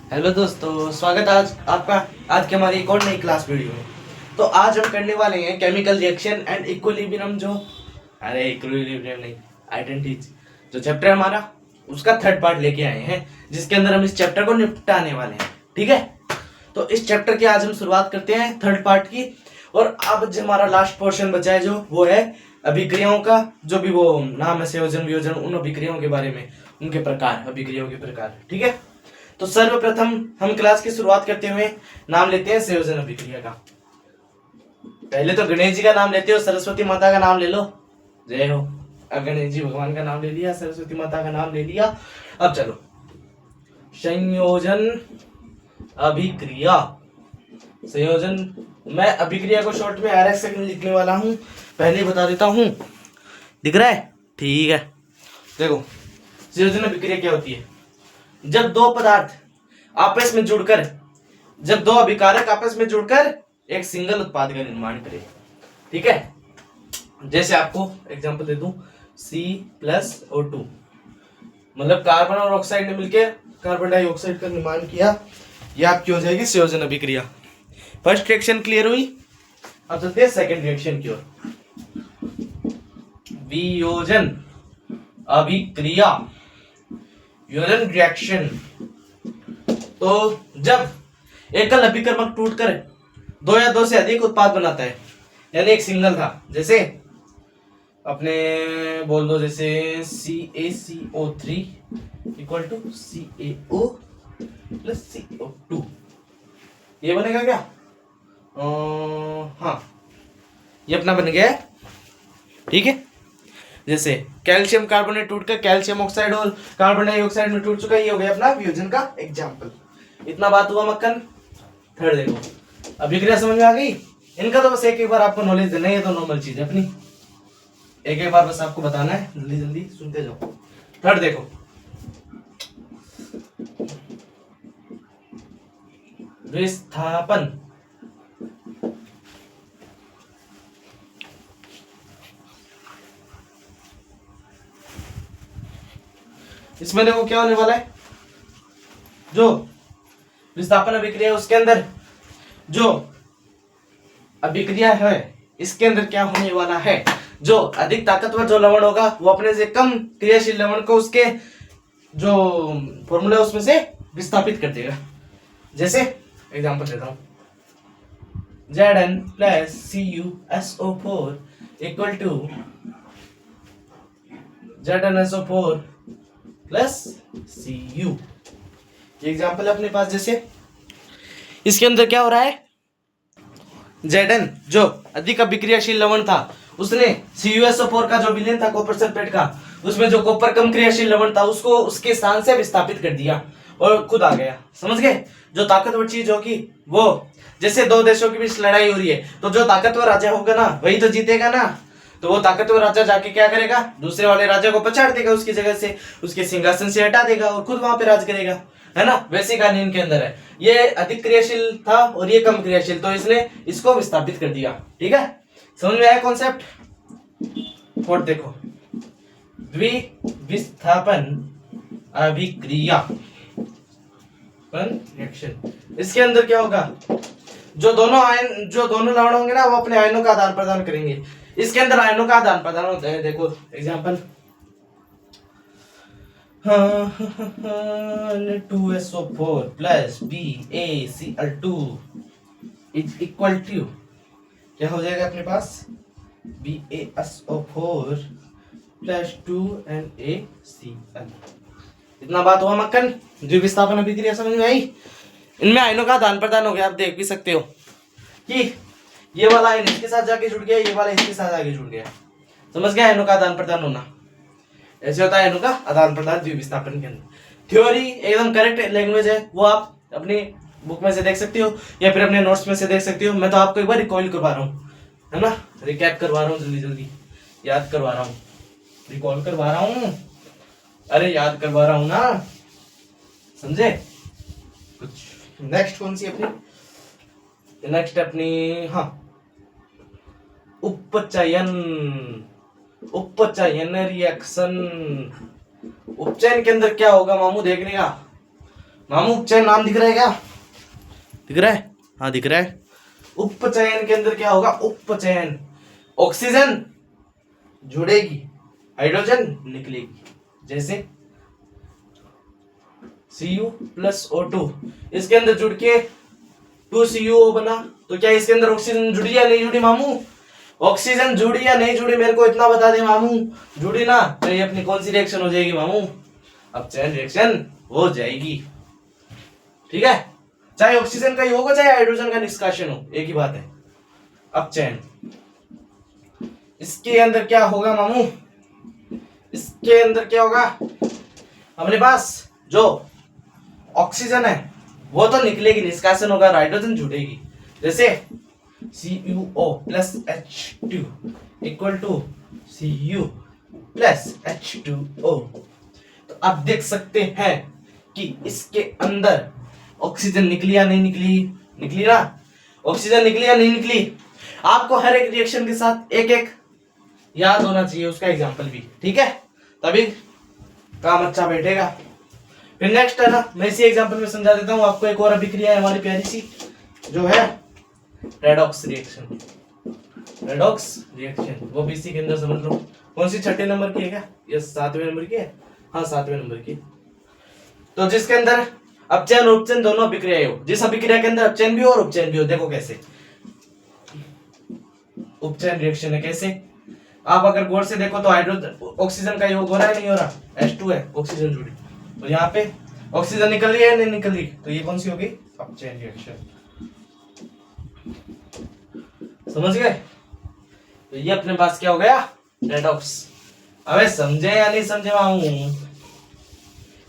Hello दोस्तों, स्वागत है आज आपका आज की हमारी एक और नई क्लास वीडियो में। तो आज हम करने वाले हैं chemical reaction and equilibrium equilibrium नहीं, आइडेंटिटीज जो चैप्टर है हमारा, उसका थर्ड पार्ट लेके आए हैं, जिसके अंदर हम इस चैप्टर को निपटाने वाले हैं। ठीक है, तो इस चैप्टर की आज हम शुरुआत करते हैं थर्ड पार्ट की। और अब जो हमारा लास्ट पोर्शन बचा है जो वो है अभिक्रियाओं का, जो भी वो नाम है संयोजन वियोजन, उन अभिक्रियाओं के बारे में, उनके प्रकार, अभिक्रियाओं के प्रकार। ठीक है, तो सर्वप्रथम हम क्लास की शुरुआत करते हुए नाम लेते हैं संयोजन अभिक्रिया का। पहले तो गणेश जी का नाम लेते हो, सरस्वती माता का नाम ले लो, जय हो। अब गणेश जी भगवान का नाम ले लिया, सरस्वती माता का नाम ले लिया, अब चलो संयोजन अभिक्रिया। संयोजन, मैं अभिक्रिया को शॉर्ट में RS से लिखने वाला हूं, पहले बता देता हूं। दिख रहा है? ठीक है, देखो संयोजन अभिक्रिया क्या होती है। जब दो पदार्थ आपस में जुड़कर, जब दो अभिकारक आपस में जुड़कर एक सिंगल उत्पाद का निर्माण करें। ठीक है, जैसे आपको एग्जांपल दे दूं, C+O2, मतलब कार्बन और ऑक्साइड ने मिलकर कार्बन डाइऑक्साइड का निर्माण किया, यह आपकी हो जाएगी संयोजन अभिक्रिया। फर्स्ट रिएक्शन क्लियर हुई, अब चलते हैं सेकंड रिएक्शन की ओर, वियोजन अभिक्रिया, वियोजन रिएक्शन। तो जब एकल अभिकर्मक टूटकर दो या दो से अधिक उत्पाद बनाता है, यानी एक सिंगल था, जैसे अपने बोल दो, जैसे CaCO3 equal to CaO plus CO2, ये बनेगा क्या? हाँ, ये अपना बन गया है। ठीक है, जैसे कैल्शियम कार्बोनेट टूटकर कैल्शियम ऑक्साइड और कार्बन डाइऑक्साइड में टूट चुका है, ये हो गया अपना वियोजन का एग्जांपल। इतना बात हुआ मक्खन। थर्ड देखो, अभिक्रिया समझ में आ गई? इनका तो बस एक बार आपको नॉलेज देना है, ये तो नॉर्मल चीज है अपनी, एक बार बस आपको बताना है, जल्दी जल्दी सुनते जाओ। थर्ड देखो, विस्थापन। इसमें देखो क्या होने वाला है, जो विस्थापन अभिक्रिया उसके अंदर जो अभिक्रिया है, इसके अंदर क्या होने वाला है, जो अधिक ताकतवर जो लवण होगा वो अपने से कम क्रियाशील लवण को उसके जो फॉर्मूला है उसमें से विस्थापित कर देगा। जैसे एग्जांपल देता हूं, Zn plus CuSO4 equal to ZnSO4 plus Cu। ये एग्जांपल है अपने पास। जैसे इसके अंदर क्या हो रहा है, Zn जो अधिक अभिक्रियाशील लवण था, उसने CuSO4 का जो विलयन था कॉपर सल्फेट का, उसमें जो कॉपर कम क्रियाशील लवण था उसको उसके स्थान से विस्थापित कर दिया और खुद आ गया। समझ गए? जो ताकतवर चीज होगी वो, जैसे दो देशों के बीच लड़ाई हो रही है, तो जो ताकतवर राजा होगा ना वही तो जीतेगा ना। तो वो ताकतवर राजा जाके क्या करेगा, दूसरे वाले राजा को पछाड़ देगा, उसकी जगह से, उसके सिंहासन से हटा देगा और खुद वहां पे राज करेगा, है ना। वैसे कहानी इनके अंदर है, ये अधिक क्रियाशील था और ये कम क्रियाशील, तो इसने इसको विस्थापित कर दिया। ठीक है, समझ में आया कॉन्सेप्ट? फोर्थ देखो, द्विविस्थापन अभिक्रिया रिएक्शन। इसके अंदर क्या होगा, जो दोनों लवण होंगे ना वो अपने आयनों का आदान प्रदान करेंगे। इसके अंदर आयनों का आदान प्रदान होता है। देखो example, 2SO4 plus BaCl2 equal to क्या हो जाएगा अपने पास, BaSO4 प्लस 2NaCl। इतना बात हुआ मक्खन। द्विविस्थापन अभिक्रिया समझ में आई? इनमें आयनों का आदान प्रदान हो गया। आप देख भी सकते हो कि ये वाला आयन इसके साथ जाके जुड़ गया, ये वाला इसके साथ आगे जुड़ गया। समझ गया आयनों का आदान प्रदान होना? ऐसे होता है आयनों का आदान प्रदान द्विविस्थापन के अंदर। थ्योरी एकदम करेक्ट लैंग्वेज है, वो आप अपनी बुक में से देख सकते हो या फिर अपने नोट्स में से देख सकते हो। मैं तो आपको एक बार रिकॉल करवा रहा हूँ, है ना, रिकैप करवा रहा हूँ, जल्दी जल्दी याद करवा रहा हूँ, रिकॉल करवा रहा हूँ, अरे याद करवा रहा हूँ ना, समझे कुछ। नेक्स्ट कौन सी अपनी, नेक्स्ट अपनी, हाँ, उपचयन। उपचयन रिएक्शन। उपचयन के अंदर क्या होगा मामू, देखने का मामू उपचयन नाम दिख रहा है क्या? दिख रहा है? हाँ दिख रहा है। उपचयन के अंदर क्या होगा? उपचयन, ऑक्सीजन जुड़ेगी, हाइड्रोजन निकलेगी। जैसे Cu प्लस O2, इसके अंदर जुड़ के 2CuO बना, तो क्या इसके अंदर ऑक्सीजन जुड़ी या नहीं जुड़ी मामू? ऑक्सीजन जुड़ी या नहीं जुड़ी मेरे को इतना बता दे मामू। जुड़ी ना, तो ये अपनी कौन सी रिएक्शन हो जाएगी मामू? अपचयन रिएक्शन हो जाएगी। ठीक है, चाहे ऑक्सीजन का योग हो चाहे हाइड्रोजन का निष्कासन हो, एक ही बात है, अपचयन। इसके अंदर क्या होगा मामू? इसके अंदर क्या होगा? हमारे पास जो ऑक्सीजन है वो तो निकलेगी, निष्कासन होगा, हाइड्रोजन जुड़ेगी। जैसे CuO plus H2 equal to Cu plus H2O। तो आप देख सकते हैं कि इसके अंदर ऑक्सीजन निकली या नहीं निकली? निकली ना, ऑक्सीजन निकली या नहीं निकली? आपको हर एक रिएक्शन के साथ एक एक याद होना चाहिए, उसका एग्जाम्पल भी, ठीक है, तभी काम अच्छा बैठेगा। फिर नेक्स्ट है ना, मैं इसी एग्जांपल में समझा देता हूं आपको। एक और अभिक्रिया है हमारी प्यारी सी, जो है रेडॉक्स रिएक्शन। रेडॉक्स रिएक्शन वो भी इसी के अंदर समझ लो। कौन सी, छठे नंबर की है क्या? यस, 7वें नंबर की है। हाँ 7वें नंबर की। तो जिसके अंदर अपचयन और उपचयन दोनों अभिक्रियाएं हो, जिस अभिक्रिया के अंदर अपचयन भी हो और उपचयन भी हो। देखो कैसे उपचयन रिएक्शन है, कैसे आप अगर गौर से देखो तो हाइड्रोजन ऑक्सीजन का योग हो रहा है, नहीं हो रहा? H2 है, ऑक्सीजन जुड़ी, तो यहाँ पे ऑक्सीजन निकल रही है नहीं निकल रही? तो ये कौन सी होगी? अपचयन रिएक्शन। समझ गए? तो ये अपने पास क्या हो गया? रेडॉक्स। अबे समझे या नहीं समझे मामू?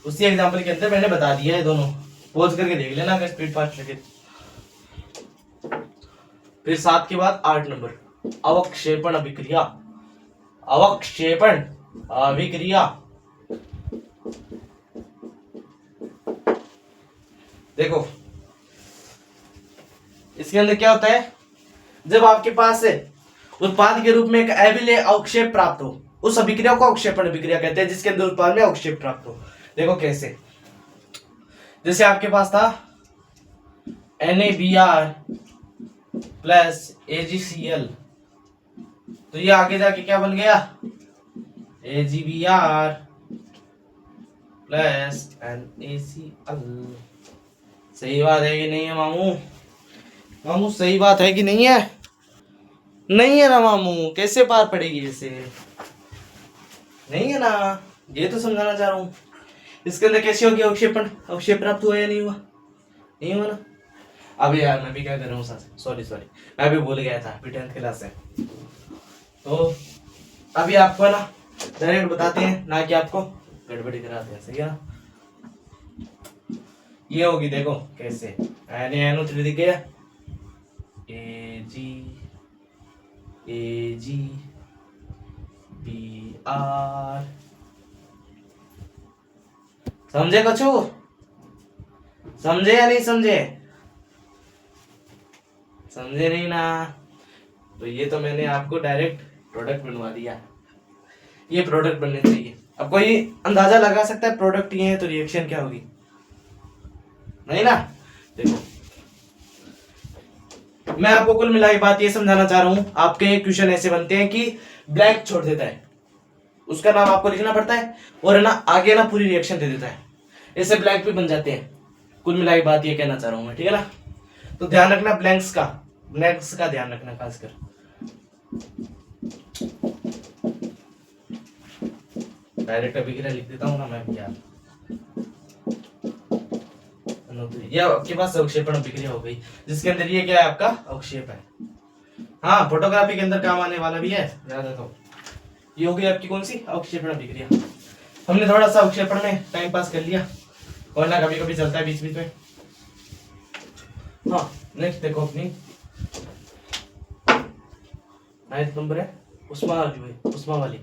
उसी एग्जांपल के अंदर मैंने बता दिया है दोनों, पॉज करके देख लेना अगर स्पीड फास्ट लगे। फिर 7 के बाद 8 नंबर, अवक्षेपण अभिक्रिया। अवक्षेपण अभिक्रिया, देखो इसके अंदर क्या होता है? जब आपके पास उत्पाद के रूप में एक अभिलेय अवक्षेप प्राप्त हो, उस अभिक्रिया को अवक्षेपण अभिक्रिया कहते हैं, जिसके अंदर उत्पाद में अवक्षेप प्राप्त हो। देखो कैसे, जैसे आपके पास था NaBr प्लस AgCl, तो ये आगे जाके क्या बन गया? AgBr plus NaCl। सही बात है कि नहीं है मामू? मामू सही बात है कि नहीं है? नहीं है ना मामू? कैसे पार पड़ेगी इसे? नहीं है ना, ये तो समझाना चाह रहा हूं। इसके अंदर कैसे हो गया अवक्षेपण? अवक्षेप प्राप्त हुआ या नहीं हुआ? नहीं हुआ ना। अबे यार मैं भी क्या कर रहा हूँ, सॉरी मैं भी भूल गया था, अभी 10th क्लास है। तो अभी आपको ना डायरेक्ट बताते हैं ना कि आपको गड़बड़ी कराते हैं, सही है ना? ये होगी, देखो कैसे, NaNO3 दिख गया, AgBr। समझे कछु? समझे या नहीं समझे? समझे नहीं ना? तो ये तो मैंने आपको डायरेक्ट प्रोडक्ट बनवा दिया, ये प्रोडक्ट बनने चाहिए। अब कोई अंदाजा लगा सकता है प्रोडक्ट ये है तो रिएक्शन क्या होगी? नहीं ना। देखो मैं आपको कुल मिला के बात ये समझाना चाह रहा हूं। आपके क्वेश्चन ऐसे बनते हैं कि ब्लैंक छोड़ देता है, उसका नाम आपको लिखना पड़ता है, और है ना आगे ना पूरी रिएक्शन दे देता है, ऐसे ब्लैंक भी बन जाते हैं। कुल मिला के बात ये कहना चाह रहा हूं मैं, ठीक है ना? तो ध्यान रखना ब्लैंक्स का ध्यान रखना खासकर। डायरेक्ट अभिक्रिया लिख देता हूं ना मैं भी यार। ये आपके पास अवक्षेपण अभिक्रिया हो गई, जिसके अंदर ये क्या है? आपका अवक्षेप है। हाँ फोटोग्राफी के अंदर काम आने वाला भी है, याद रखो। ये हो गई आपकी कौन सी? अवक्षेपण अभिक्रिया। हमने थोड़ा सा अवक्षेपण में टाइम पास कर लिया, और ना कभी कभी चलता है बीच बीच में। हाँ नेक्स्ट देखो अपनी 9th नंबर है उष्मा वाली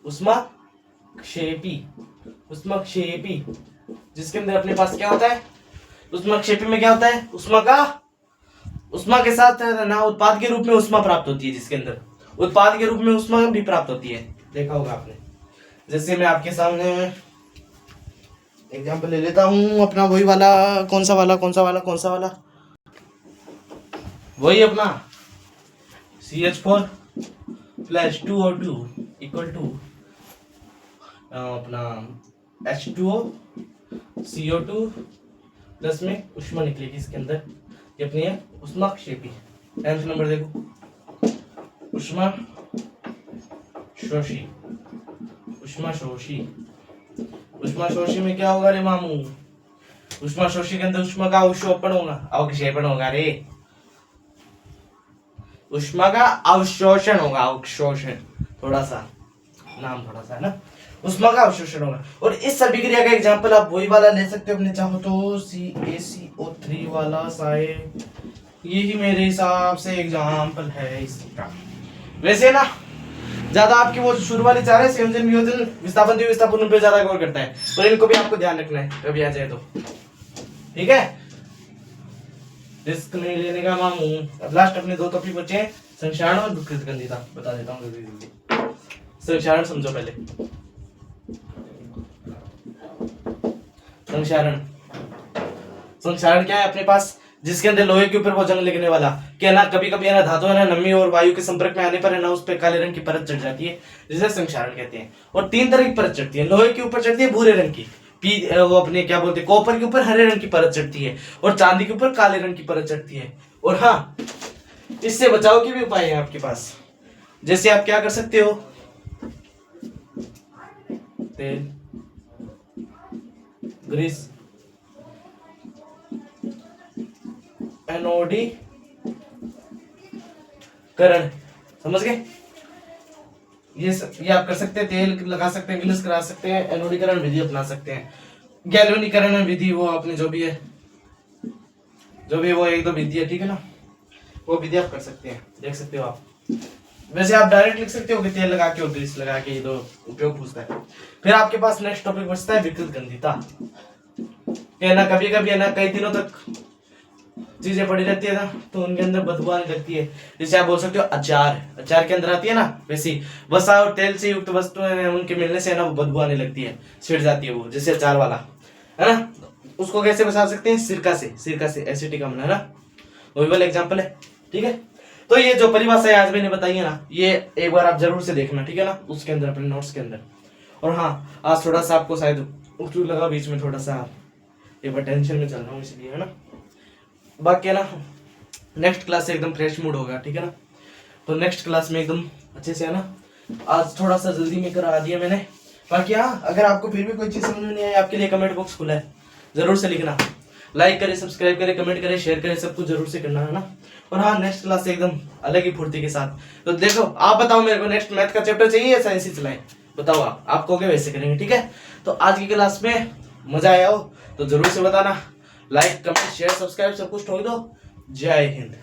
उष्माक्षेपी, जिसके अंदर अपने पास क्या होता है? उष्माक्षेपी में क्या होता है? उष्मा के साथ ना उत्पाद के रूप में उष्मा प्राप्त होती है, जिसके अंदर उत्पाद के रूप में उष्मा भी प्राप्त होती है। देखा होगा आपने। जैसे मैं आपके सामने एग्जाम्पल ले लेता हूँ अपना वही वाला, कौन सा वाला, वही अपना CH4 plus 2O2 equal to अपना H2O CO2 प्लस में ऊष्मा निकलेगी इसके अंदर, ये अपनी है ऊष्माक्षेपी। 10th नंबर देखो, ऊष्मा शोषी, ऊष्मा शोषी में क्या होगा रे मामू? ऊष्मा शोषी के अंदर ऊष्मा का अवशोषण होगा, अवक्षेपण होगा रे, ऊष्मा का अवशोषण होगा, अवशोषण थोड़ा सा है ना, ऊष्मा का अवशोषण होगा। और इस सभी क्रिया का एग्जांपल आप वही वाला ले सकते हो अपने चाहो तो, CaCO3 वाला शायद यही मेरे हिसाब से एग्जांपल है इसका। वैसे ना ज्यादा आपकी वो शुरू वाली चार है, संयोजन वियोजन विस्थापन द्विविस्थापन, उन पे ज्यादा गौर करता है, और इनको भी आपको ध्यान रखना है कभी आ जाए तो, ठीक है। रिस्क नहीं लेने का मामू। अब लास्ट अपने दो टॉपिक बचे हैं, संक्षारण और विकृत गंधिता। बता देता हूँ जल्दी। संक्षारण समझो पहले। संक्षारण क्या है अपने पास? जिसके अंदर लोहे के ऊपर वो जंग लगने वाला, क्या ना कभी कभी है ना धातु है ना नमी और वायु के संपर्क में आने पर है ना उस पर काले रंग की परत चढ़ जाती है, जिसे संक्षारण कहते हैं। और 3 तरह की परत चढ़ती है, लोहे के ऊपर चढ़ती है भूरे रंग की, वो अपने क्या बोलते हैं कॉपर के ऊपर हरे रंग की परत चढ़ती है, और चांदी के ऊपर काले रंग की परत चढ़ती है। और हाँ, इससे बचाव के भी उपाय है आपके पास। जैसे आप क्या कर सकते हो, तेल, ग्रीस, एनोडीकरण, समझ गए? ये आप कर सकते हैं, तेल लगा सकते हैं, ग्लिस करा सकते हैं, एनोडीकरण विधि अपना सकते हैं, गैल्वेनीकरण विधि, वो अपने जो भी है वो 1-2 विधि है, ठीक है ना, वो विधि आप कर सकते हैं, देख सकते हो आप। वैसे आप डायरेक्ट लिख सकते हो कि तेल लगा के और ग्रीस लगा के, ये दो उपयोग पूछता है। फिर आपके पास नेक्स्ट टॉपिक बचता है विकृत गंधिता। ना कभी कभी है ना कई दिनों तक चीजें पड़ी रहती है ना, तो उनके अंदर बदबू आने लगती है, जैसे आप बोल सकते हो अचार के अंदर आती है ना, वैसी वसा और तेल से युक्त वस्तुएं उनके मिलने से ना वो बदबू आने लगती है, छिड़ जाती है वो, जैसे अचार वाला है ना। उसको कैसे बचा सकते हैं? सिरका से एसिटिक अम्ल, है ना, वही वाला एग्जाम्पल है, ठीक है। तो ये जो परिभाषा आज मैंने बताई है ना, ये एक बार आप जरूर से देखना, ठीक है ना, उसके अंदर अपने नोट्स के अंदर। और हाँ, आज थोड़ा सा आपको शायद उठू लगा बीच में, थोड़ा सा एक बार टेंशन में चल रहा हूँ इसलिए, है ना। बाकी है ना नेक्स्ट क्लास से एकदम फ्रेश मूड होगा, ठीक है ना। तो नेक्स्ट क्लास में एकदम अच्छे से, है ना, आज थोड़ा सा जल्दी में करा दिया मैंने। बाकी हाँ, अगर आपको फिर भी कोई चीज़ समझ में नहीं आई, आपके लिए कमेंट बॉक्स खुला है, जरूर से लिखना, लाइक करें, सब्सक्राइब करें, कमेंट करें, शेयर करें, सब कुछ जरूर से करना, है ना। और हाँ, नेक्स्ट क्लास से एकदम अलग ही फुर्ती के साथ। तो देखो, आप बताओ मेरे को नेक्स्ट मैथ का चैप्टर चाहिए या साइंस ही चलाएं, बताओ आप कहोगे वैसे करेंगे, ठीक है। तो आज की क्लास में मजा आया हो तो जरूर से बताना, लाइक कमेंट शेयर सब्सक्राइब सब कुछ ठोक दो। जय हिंद।